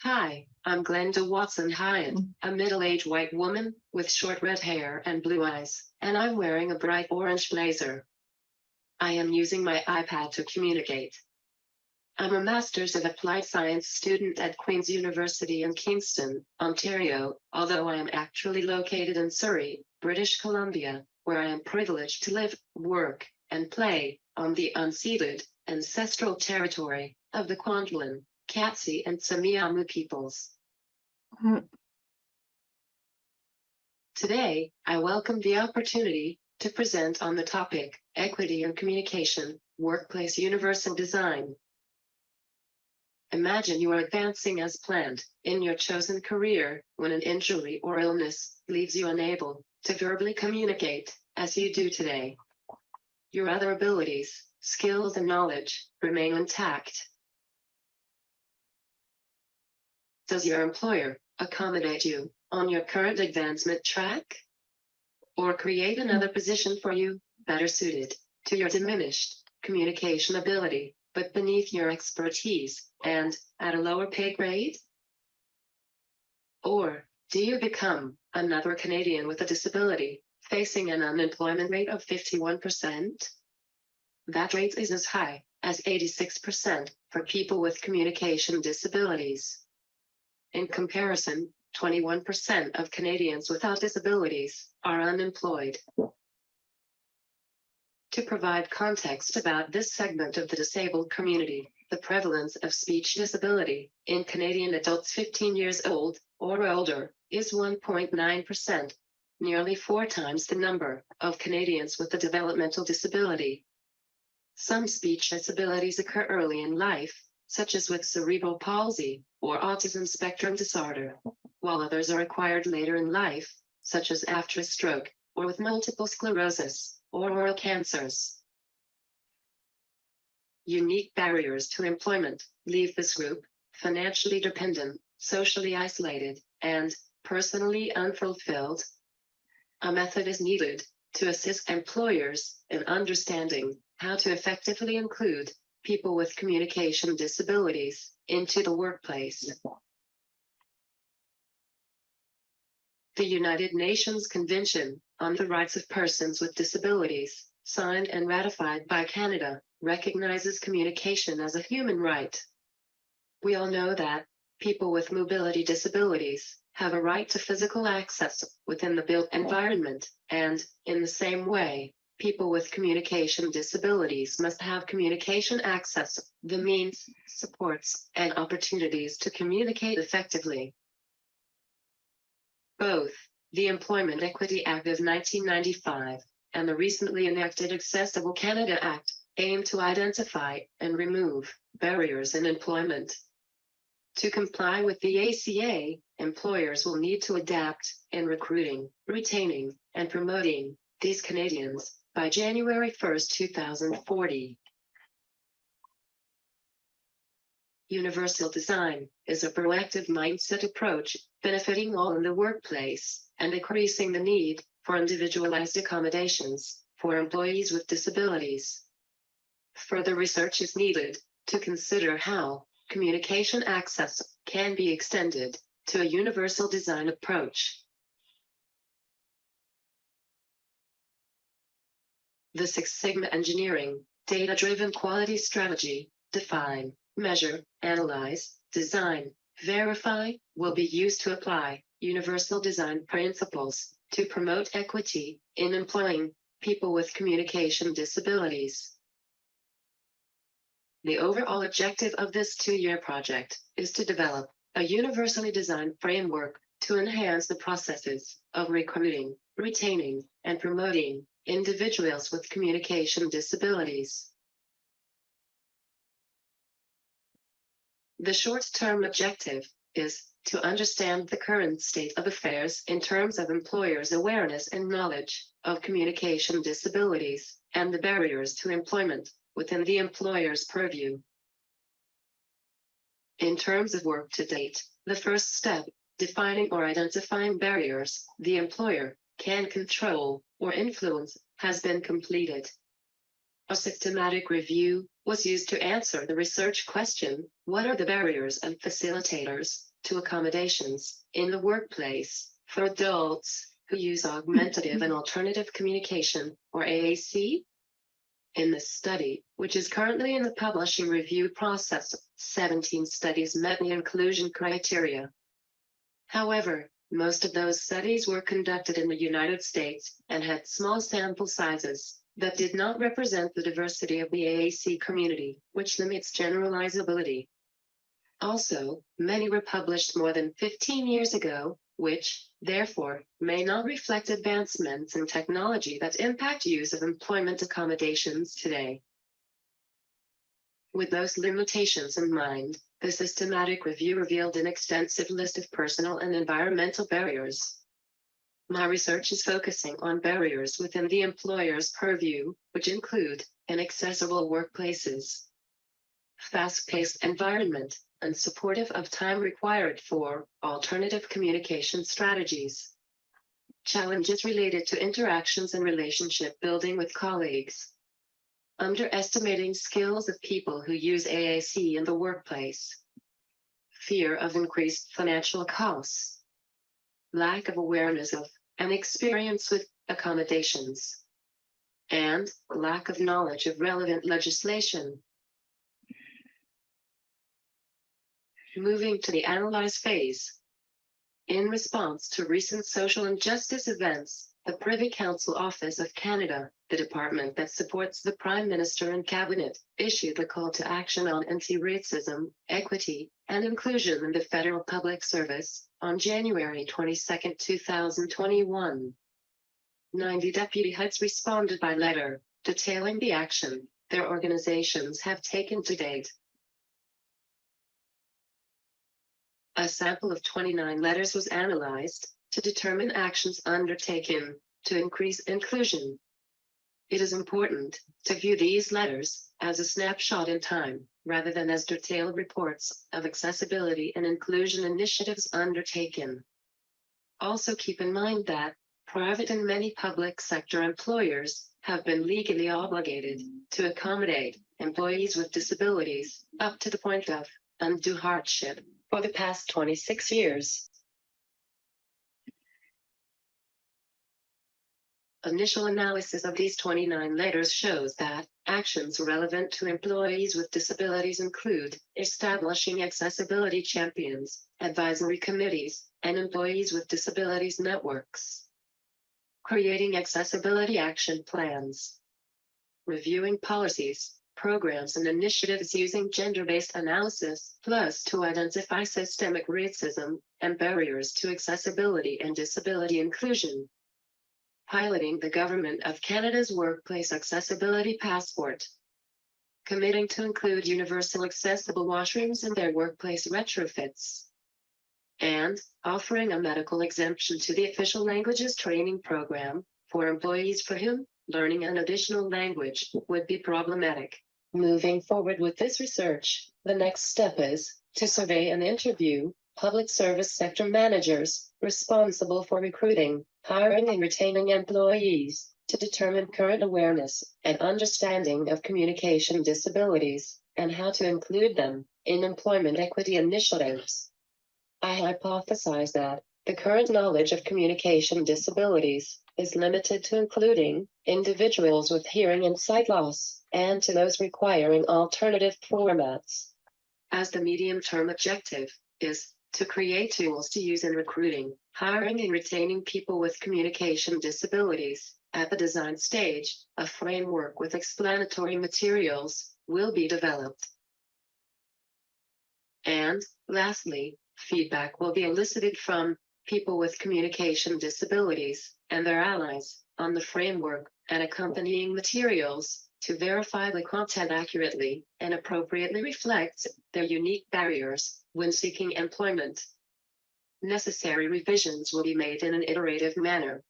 Hi, I'm Glenda Watson Hyatt, a middle-aged white woman with short red hair and blue eyes, and I'm wearing a bright orange blazer. I am using my iPad to communicate. I'm a Master's of Applied Science student at Queen's University in Kingston, Ontario, although I am actually located in Surrey, British Columbia, where I am privileged to live, work, and play on the unceded, ancestral territory of the Kwantlen, Katsi, and Semiahmoo peoples. Today, I welcome the opportunity to present on the topic, Equity and Communication, Workplace Universal Design. Imagine you are advancing as planned in your chosen career when an injury or illness leaves you unable to verbally communicate as you do today. Your other abilities, skills, and knowledge remain intact. Does your employer accommodate you on your current advancement track? Or create another position for you, better suited to your diminished communication ability, but beneath your expertise, and at a lower pay grade? Or do you become another Canadian with a disability, facing an unemployment rate of 51%? That rate is as high as 86% for people with communication disabilities. In comparison, 21% of Canadians without disabilities are unemployed. To provide context about this segment of the disabled community, the prevalence of speech disability in Canadian adults 15 years old or older is 1.9%, nearly 4 times the number of Canadians with a developmental disability. Some speech disabilities occur early in life, such as with cerebral palsy or autism spectrum disorder, while others are acquired later in life, such as after a stroke or with multiple sclerosis or oral cancers. Unique barriers to employment leave this group financially dependent, socially isolated, and personally unfulfilled. A method is needed to assist employers in understanding how to effectively include people with communication disabilities into the workplace. The United Nations Convention on the Rights of Persons with Disabilities, signed and ratified by Canada, recognizes communication as a human right. We all know that people with mobility disabilities have a right to physical access within the built environment, and, in the same way, people with communication disabilities must have communication access, the means, supports, and opportunities to communicate effectively. Both the Employment Equity Act of 1995 and the recently enacted Accessible Canada Act aim to identify and remove barriers in employment. To comply with the ACA, employers will need to adapt in recruiting, retaining, and promoting these Canadians by January 1, 2040. Universal design is a proactive mindset approach benefiting all in the workplace and decreasing the need for individualized accommodations for employees with disabilities. Further research is needed to consider how communication access can be extended to a universal design approach. The Six Sigma Engineering, data-driven quality strategy, define, measure, analyze, design, verify, will be used to apply universal design principles to promote equity in employing people with communication disabilities. The overall objective of this 2-year project is to develop a universally designed framework to enhance the processes of recruiting, retaining, and promoting individuals with communication disabilities. The short-term objective is to understand the current state of affairs in terms of employers' awareness and knowledge of communication disabilities and the barriers to employment within the employer's purview. In terms of work to date, the first step, defining or identifying barriers the employer can control or influence, has been completed. A systematic review was used to answer the research question, what are the barriers and facilitators to accommodations in the workplace for adults who use augmentative and alternative communication, or AAC. In this study, which is currently in the publishing review process, 17 studies met the inclusion criteria. However, most of those studies were conducted in the United States and had small sample sizes that did not represent the diversity of the AAC community, which limits generalizability. Also, many were published more than 15 years ago, which, therefore, may not reflect advancements in technology that impact use of employment accommodations today. With those limitations in mind, the systematic review revealed an extensive list of personal and environmental barriers. My research is focusing on barriers within the employer's purview, which include inaccessible workplaces, fast-paced environment, and supportive of time required for alternative communication strategies. Challenges related to interactions and relationship building with colleagues. Underestimating skills of people who use AAC in the workplace. Fear of increased financial costs. Lack of awareness of and experience with accommodations. And lack of knowledge of relevant legislation. Moving to the analyze phase. In response to recent social injustice events, the Privy Council Office of Canada, the department that supports the Prime Minister and Cabinet, issued a call to action on anti-racism, equity, and inclusion in the federal public service on January 22, 2021. 90 deputy heads responded by letter, detailing the action their organizations have taken to date. A sample of 29 letters was analyzed to determine actions undertaken to increase inclusion. It is important to view these letters as a snapshot in time, rather than as detailed reports of accessibility and inclusion initiatives undertaken. Also keep in mind that private and many public sector employers have been legally obligated to accommodate employees with disabilities up to the point of undue hardship for the past 26 years. Initial analysis of these 29 letters shows that actions relevant to employees with disabilities include establishing accessibility champions, advisory committees, and employees with disabilities networks, creating accessibility action plans, reviewing policies, programs, and initiatives using gender-based analysis, plus to identify systemic racism and barriers to accessibility and disability inclusion. Piloting the Government of Canada's Workplace Accessibility Passport. Committing to include universal accessible washrooms in their workplace retrofits. And offering a medical exemption to the official languages training program for employees for whom learning an additional language would be problematic. Moving forward with this research, the next step is to survey and interview public service sector managers responsible for recruiting, hiring, and retaining employees to determine current awareness and understanding of communication disabilities and how to include them in employment equity initiatives. I hypothesize that the current knowledge of communication disabilities is limited to including individuals with hearing and sight loss, and to those requiring alternative formats. As the medium-term objective is to create tools to use in recruiting, hiring, and retaining people with communication disabilities. At the design stage, a framework with explanatory materials will be developed. And, lastly, feedback will be elicited from people with communication disabilities and their allies on the framework and accompanying materials to verify the content accurately and appropriately reflects their unique barriers when seeking employment. Necessary revisions will be made in an iterative manner.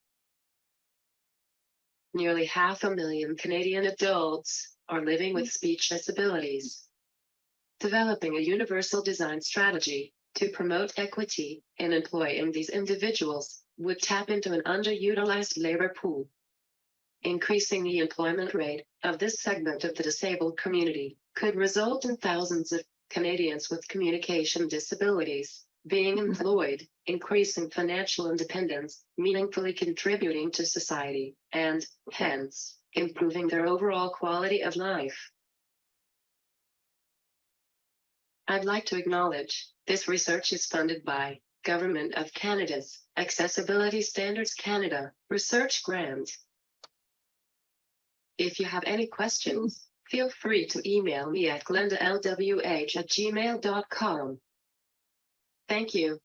Nearly 500,000 Canadian adults are living with speech disabilities. Developing a universal design strategy to promote equity in employing these individuals would tap into an underutilized labor pool. Increasing the employment rate of this segment of the disabled community could result in thousands of Canadians with communication disabilities being employed, increasing financial independence, meaningfully contributing to society, and, hence, improving their overall quality of life. I'd like to acknowledge, this research is funded by Government of Canada's Accessibility Standards Canada Research Grant. If you have any questions, feel free to email me at glendalwh@gmail.com. Thank you.